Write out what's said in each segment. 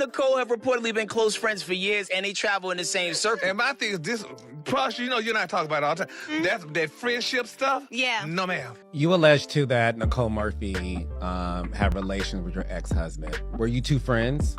and Nicole have reportedly been close friends for years, and they travel in the same circle. And my thing is this, Prosh, you know you're not talking about it all the time. That's that friendship stuff? Yeah. No, ma'am. You alleged, too, that Nicole Murphy had relations with your ex-husband. Were you two friends?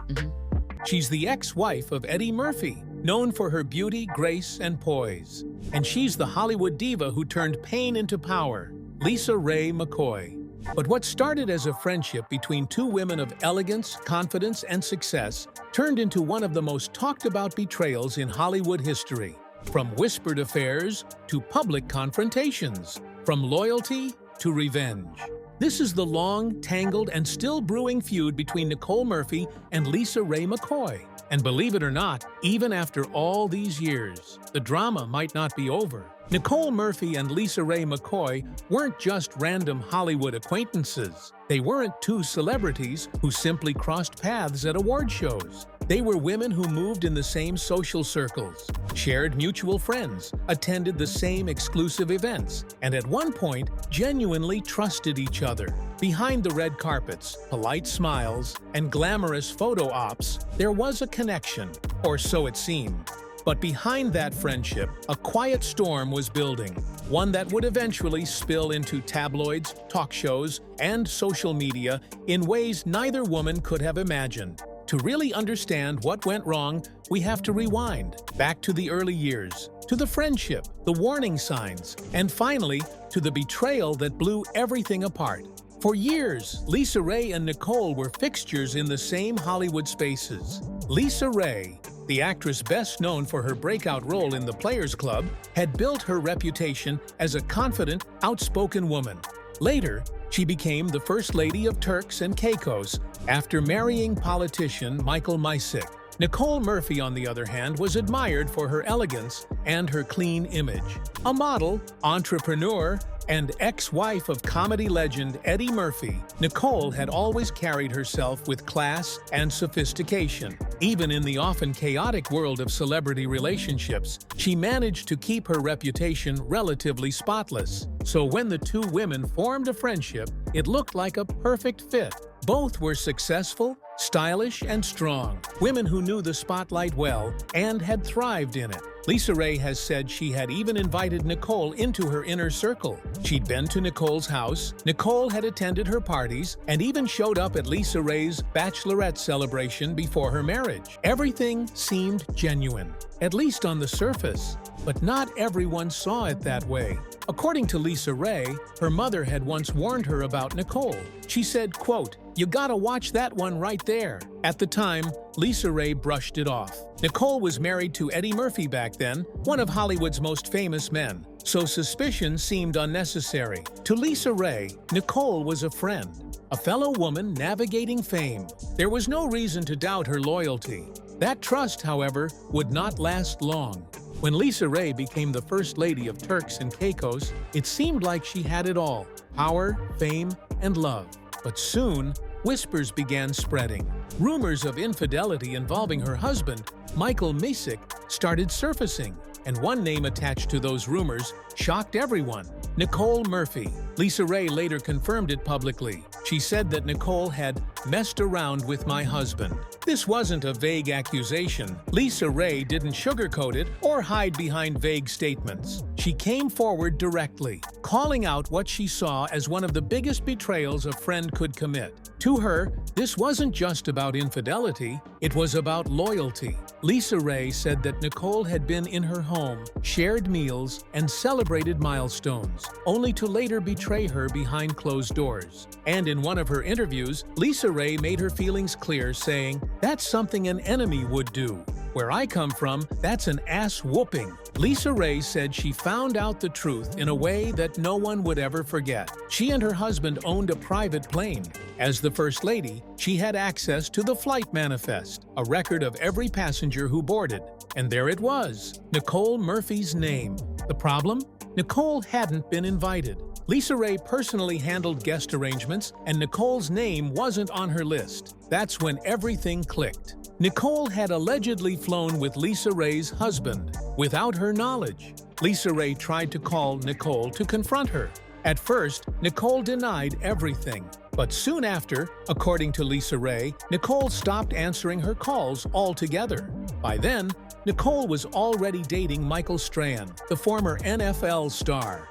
She's the ex-wife of Eddie Murphy, known for her beauty, grace, and poise. And she's the Hollywood diva who turned pain into power, LisaRaye McCoy. But what started as a friendship between two women of elegance, confidence, and success turned into one of the most talked-about betrayals in Hollywood history. From whispered affairs to public confrontations, from loyalty to revenge. This is the long, tangled, and still-brewing feud between Nicole Murphy and LisaRaye McCoy. And believe it or not, even after all these years, the drama might not be over. Nicole Murphy and LisaRaye McCoy weren't just random Hollywood acquaintances. They weren't two celebrities who simply crossed paths at award shows. They were women who moved in the same social circles, shared mutual friends, attended the same exclusive events, and at one point genuinely trusted each other. Behind the red carpets, polite smiles, and glamorous photo ops, there was a connection, or so it seemed. But behind that friendship, a quiet storm was building, one that would eventually spill into tabloids, talk shows, and social media in ways neither woman could have imagined. To really understand what went wrong, we have to rewind back to the early years, to the friendship, the warning signs, and finally, to the betrayal that blew everything apart. For years, LisaRaye and Nicole were fixtures in the same Hollywood spaces. LisaRaye, the actress best known for her breakout role in The Players Club, had built her reputation as a confident, outspoken woman. Later, she became the First Lady of Turks and Caicos after marrying politician Michael Misick. Nicole Murphy, on the other hand, was admired for her elegance and her clean image. A model, entrepreneur, and ex-wife of comedy legend Eddie Murphy, Nicole had always carried herself with class and sophistication. Even in the often chaotic world of celebrity relationships, she managed to keep her reputation relatively spotless. So when the two women formed a friendship, it looked like a perfect fit. Both were successful, stylish, and strong, women who knew the spotlight well and had thrived in it. LisaRaye has said she had even invited Nicole into her inner circle. She'd been to Nicole's house, Nicole had attended her parties, and even showed up at LisaRaye's bachelorette celebration before her marriage. Everything seemed genuine, at least on the surface, but not everyone saw it that way. According to LisaRaye, her mother had once warned her about Nicole. She said, quote, "You gotta watch that one right there." At the time, LisaRaye brushed it off. Nicole was married to Eddie Murphy back then, one of Hollywood's most famous men, so suspicion seemed unnecessary. To LisaRaye, Nicole was a friend, a fellow woman navigating fame. There was no reason to doubt her loyalty. That trust, however, would not last long. When LisaRaye became the First Lady of Turks and Caicos, it seemed like she had it all: power, fame, and love. But soon, whispers began spreading. Rumors of infidelity involving her husband, Michael Misick, started surfacing, and one name attached to those rumors shocked everyone: Nicole Murphy. LisaRaye later confirmed it publicly. She said that Nicole had messed around with my husband. This wasn't a vague accusation. LisaRaye didn't sugarcoat it or hide behind vague statements. She came forward directly, calling out what she saw as one of the biggest betrayals a friend could commit. To her, this wasn't just about infidelity, it was about loyalty. LisaRaye said that Nicole had been in her home, shared meals, and celebrated milestones, only to later betray her behind closed doors. And in one of her interviews, LisaRaye made her feelings clear, saying, "That's something an enemy would do. Where I come from, that's an ass whooping." LisaRaye said she found out the truth in a way that no one would ever forget. She and her husband owned a private plane. As the First Lady, she had access to the flight manifest, a record of every passenger who boarded. And there it was, Nicole Murphy's name. The problem? Nicole hadn't been invited. LisaRaye personally handled guest arrangements, and Nicole's name wasn't on her list. That's when everything clicked. Nicole had allegedly flown with LisaRaye's husband without her knowledge. LisaRaye tried to call Nicole to confront her, At first, Nicole denied everything. But soon after, according to LisaRaye, Nicole stopped answering her calls altogether. By then, Nicole was already dating Michael Strahan, the former NFL star.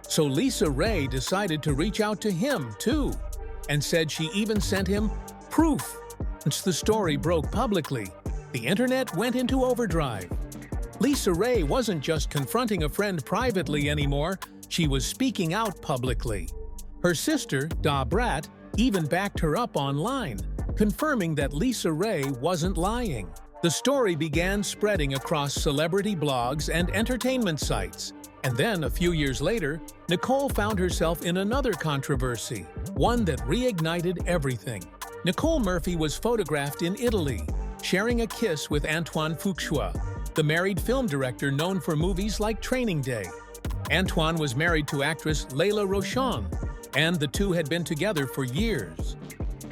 So LisaRaye decided to reach out to him, too, and said she even sent him proof. Once the story broke publicly, the internet went into overdrive. LisaRaye wasn't just confronting a friend privately anymore, she was speaking out publicly. Her sister, Da Brat, even backed her up online, confirming that LisaRaye wasn't lying. The story began spreading across celebrity blogs and entertainment sites. And then, a few years later, Nicole found herself in another controversy, one that reignited everything. Nicole Murphy was photographed in Italy, sharing a kiss with Antoine Fuqua, the married film director known for movies like Training Day. Antoine was married to actress Layla Rochon, and the two had been together for years.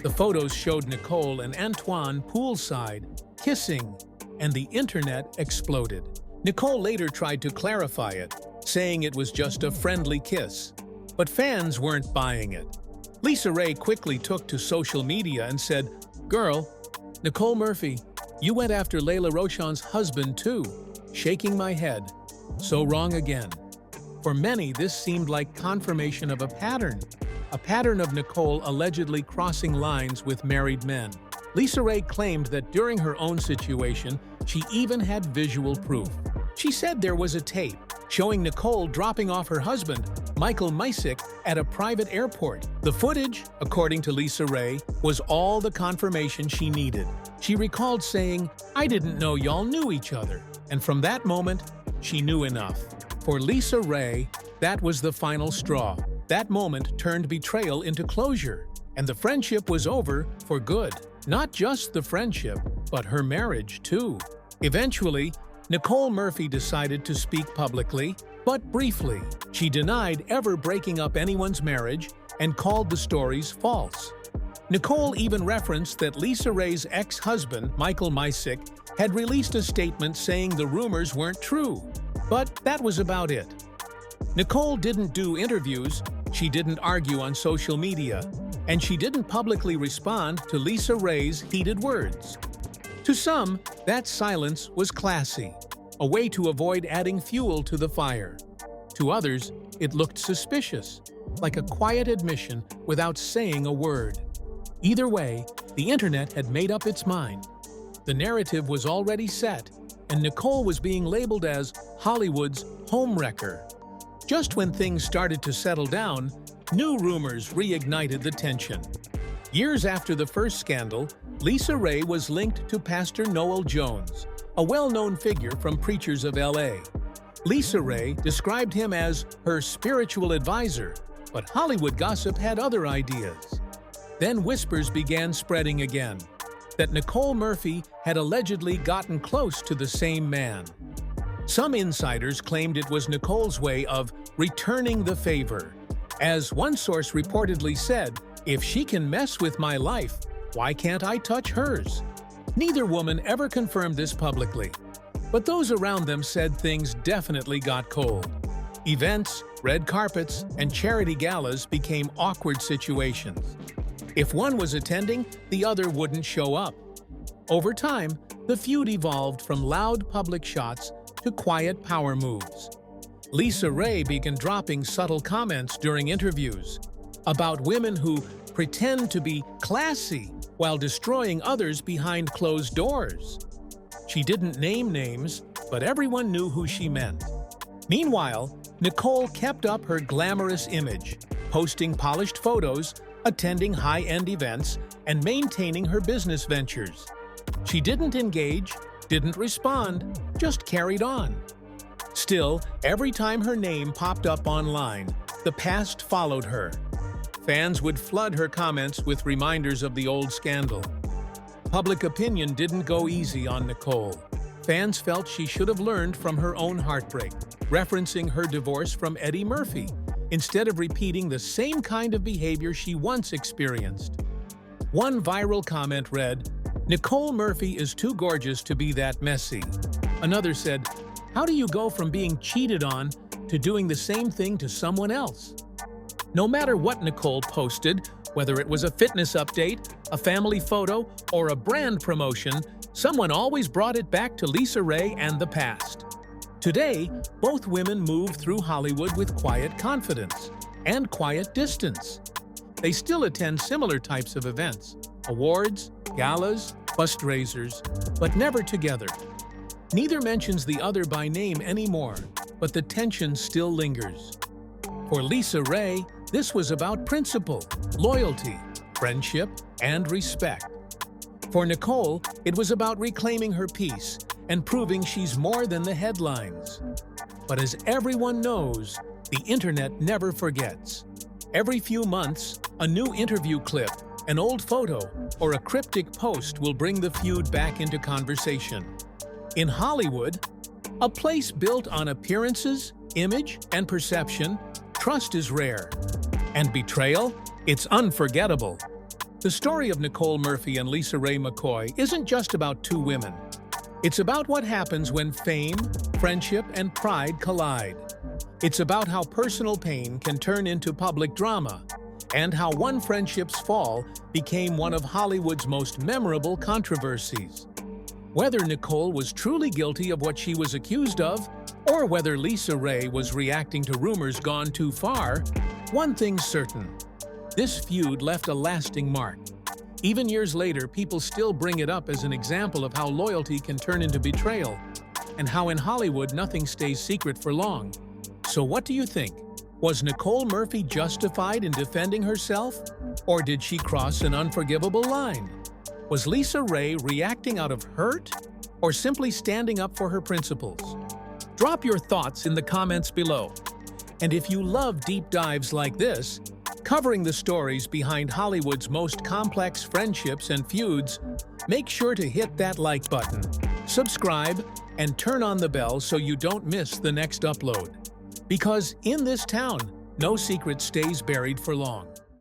The photos showed Nicole and Antoine poolside, kissing, and the internet exploded. Nicole later tried to clarify it, saying it was just a friendly kiss. But fans weren't buying it. LisaRaye quickly took to social media and said, "Girl, Nicole Murphy, you went after Layla Rochon's husband too." Shaking my head. So wrong again. For many, this seemed like confirmation of a pattern of Nicole allegedly crossing lines with married men. LisaRaye claimed that during her own situation, she even had visual proof. She said there was a tape showing Nicole dropping off her husband, Michael Misick, at a private airport. The footage, according to LisaRaye, was all the confirmation she needed. She recalled saying, "I didn't know y'all knew each other." And from that moment, she knew enough. For LisaRaye, that was the final straw. That moment turned betrayal into closure, and the friendship was over for good. Not just the friendship, but her marriage too. Eventually, Nicole Murphy decided to speak publicly, but briefly. She denied ever breaking up anyone's marriage and called the stories false. Nicole even referenced that LisaRaye's ex-husband, Michael Misick, had released a statement saying the rumors weren't true. But that was about it. Nicole didn't do interviews, she didn't argue on social media, and she didn't publicly respond to LisaRaye's heated words. To some, that silence was classy, a way to avoid adding fuel to the fire. To others, it looked suspicious, like a quiet admission without saying a word. Either way, the internet had made up its mind. The narrative was already set, and Nicole was being labeled as Hollywood's homewrecker. Just when things started to settle down, new rumors reignited the tension. Years after the first scandal, LisaRaye was linked to Pastor Noel Jones, a well-known figure from Preachers of LA. LisaRaye described him as her spiritual advisor, but Hollywood gossip had other ideas. Then whispers began spreading again, that Nicole Murphy had allegedly gotten close to the same man. Some insiders claimed it was Nicole's way of returning the favor. As one source reportedly said, "If she can mess with my life, why can't I touch hers?" Neither woman ever confirmed this publicly, but those around them said things definitely got cold. Events, red carpets, and charity galas became awkward situations. If one was attending, the other wouldn't show up. Over time, the feud evolved from loud public shots to quiet power moves. LisaRaye began dropping subtle comments during interviews about women who pretend to be classy while destroying others behind closed doors. She didn't name names, but everyone knew who she meant. Meanwhile, Nicole kept up her glamorous image, posting polished photos, attending high-end events, and maintaining her business ventures. She didn't engage, didn't respond, just carried on. Still, every time her name popped up online, the past followed her. Fans would flood her comments with reminders of the old scandal. Public opinion didn't go easy on Nicole. Fans felt she should have learned from her own heartbreak, referencing her divorce from Eddie Murphy, instead of repeating the same kind of behavior she once experienced. One viral comment read, "Nicole Murphy is too gorgeous to be that messy." Another said, "How do you go from being cheated on to doing the same thing to someone else?" No matter what Nicole posted, whether it was a fitness update, a family photo, or a brand promotion, someone always brought it back to LisaRaye and the past. Today, both women move through Hollywood with quiet confidence and quiet distance. They still attend similar types of events, awards, galas, fundraisers, but never together. Neither mentions the other by name anymore, but the tension still lingers. For LisaRaye, this was about principle, loyalty, friendship, and respect. For Nicole, it was about reclaiming her peace and proving she's more than the headlines. But as everyone knows, the internet never forgets. Every few months, a new interview clip, an old photo, or a cryptic post will bring the feud back into conversation. In Hollywood, a place built on appearances, image, and perception, trust is rare. And betrayal? It's unforgettable. The story of Nicole Murphy and LisaRaye McCoy isn't just about two women. It's about what happens when fame, friendship, and pride collide. It's about how personal pain can turn into public drama, and how one friendship's fall became one of Hollywood's most memorable controversies. Whether Nicole was truly guilty of what she was accused of, or whether LisaRaye was reacting to rumors gone too far, one thing's certain: this feud left a lasting mark. Even years later, people still bring it up as an example of how loyalty can turn into betrayal, and how in Hollywood nothing stays secret for long. So what do you think? Was Nicole Murphy justified in defending herself? Or did she cross an unforgivable line? Was LisaRaye reacting out of hurt, or simply standing up for her principles? Drop your thoughts in the comments below. And if you love deep dives like this, covering the stories behind Hollywood's most complex friendships and feuds, make sure to hit that like button, subscribe, and turn on the bell so you don't miss the next upload. Because in this town, no secret stays buried for long.